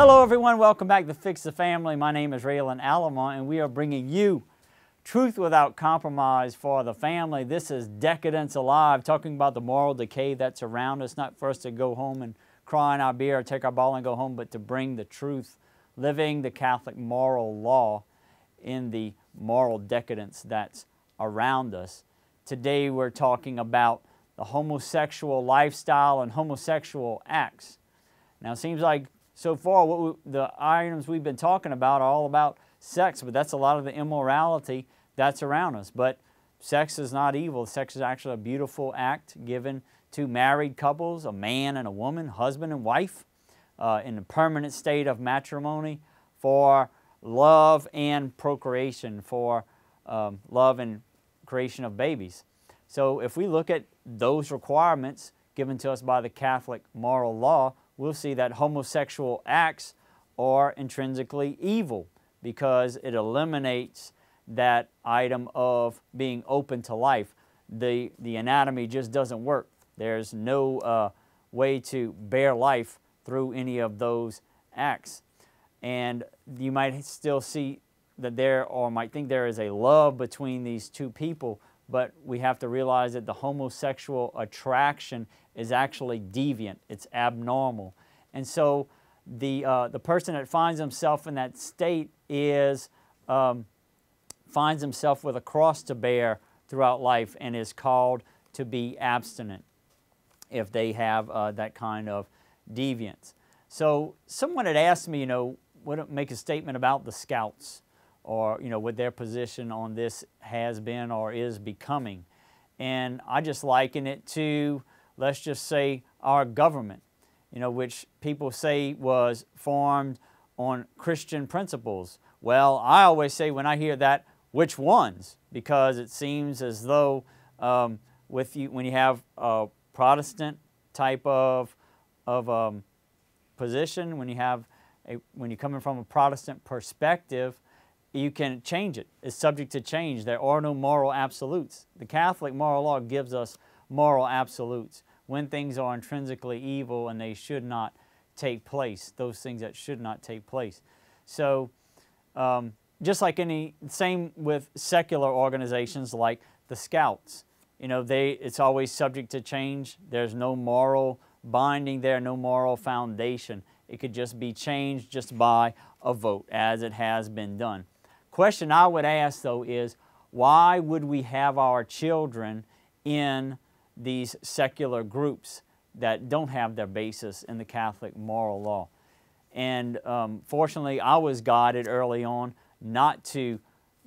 Hello everyone, welcome back to Fix the Family. My name is Raylan Alamont and we are bringing you truth without compromise for the family. This is Decadence Alive, talking about the moral decay that's around us, not for us to go home and cry in our beer or take our ball and go home, but to bring the truth, living the Catholic moral law in the moral decadence that's around us. Today we're talking about the homosexual lifestyle and homosexual acts. Now it seems like so far the items we've been talking about are all about sex, but that's a lot of the immorality that's around us. But sex is not evil. Sex is actually a beautiful act given to married couples, a man and a woman, husband and wife, in a permanent state of matrimony for love and procreation, for love and creation of babies. So if we look at those requirements given to us by the Catholic moral law, we'll see that homosexual acts are intrinsically evil because it eliminates that item of being open to life. The anatomy just doesn't work. There's no way to bear life through any of those acts. And you might still see that there, or might think there is a love between these two people, but we have to realize that the homosexual attraction is actually deviant. It's abnormal. And so the person that finds himself in that state finds himself with a cross to bear throughout life and is called to be abstinent if they have that kind of deviance. So someone had asked me, make a statement about the Scouts, or what their position on this has been or is becoming. And I just liken it to, let's just say, our government, which people say was formed on Christian principles. Well, I always say when I hear that, which ones? Because it seems as though when you have a Protestant type of position, when you're coming from a Protestant perspective, you can change it. It's subject to change. There are no moral absolutes. The Catholic moral law gives us moral absolutes. When things are intrinsically evil and they should not take place, those things that should not take place. So just like same with secular organizations like the Scouts, it's always subject to change. There's no moral binding there, no moral foundation. It could just be changed just by a vote, as it has been done. Question I would ask, though, is why would we have our children in these secular groups that don't have their basis in the Catholic moral law? And fortunately, I was guided early on not to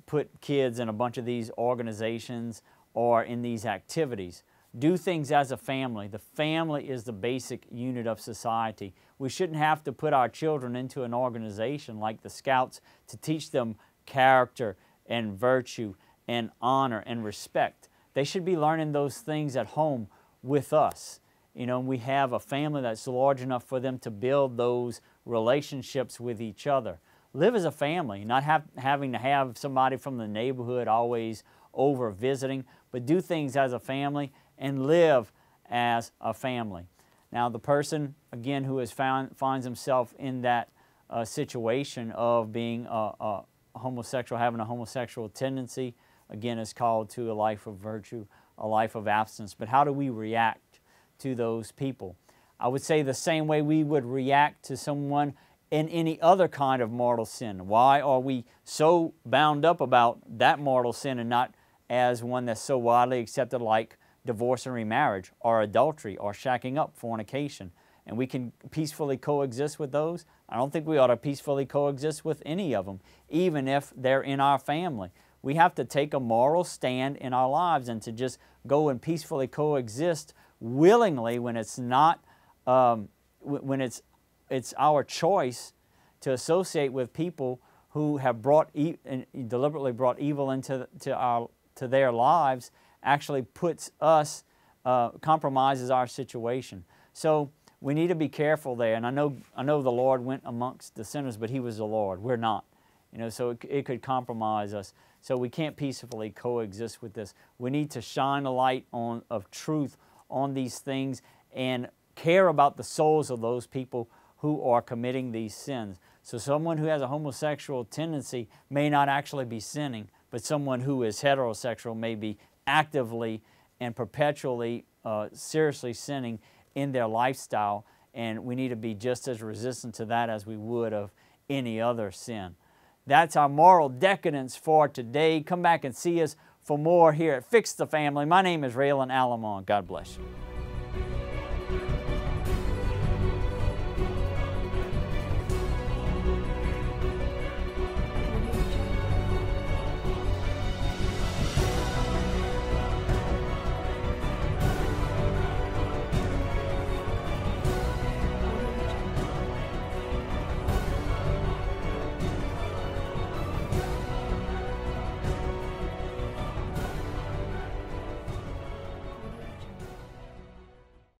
put kids in a bunch of these organizations or in these activities. Do things as a family. The family is the basic unit of society. We shouldn't have to put our children into an organization like the Scouts to teach them character and virtue and honor and respect. They should be learning those things at home with us. We have a family that's large enough for them to build those relationships with each other. Live as a family, not having to have somebody from the neighborhood always over visiting, but do things as a family and live as a family. Now the person, again, who finds himself in that situation of being a homosexual, having a homosexual tendency, again, is called to a life of virtue, a life of abstinence. But how do we react to those people? I would say the same way we would react to someone in any other kind of mortal sin. Why are we so bound up about that mortal sin and not as one that's so widely accepted like divorce and remarriage, or adultery, or shacking up, fornication? And we can peacefully coexist with those. I don't think we ought to peacefully coexist with any of them, even if they're in our family. We have to take a moral stand in our lives and to just go and peacefully coexist willingly when it's not, when it's our choice to associate with people who have deliberately brought evil into their lives, actually puts us, compromises our situation. So we need to be careful there. And I know the Lord went amongst the sinners, but He was the Lord. We're not. So it could compromise us. So we can't peacefully coexist with this. We need to shine a light of truth on these things and care about the souls of those people who are committing these sins. So someone who has a homosexual tendency may not actually be sinning, but someone who is heterosexual may be actively and perpetually, seriously sinning in their lifestyle, and we need to be just as resistant to that as we would of any other sin. That's our moral decadence for today. Come back and see us for more here at Fix the Family. My name is Raylan Alamon. God bless you.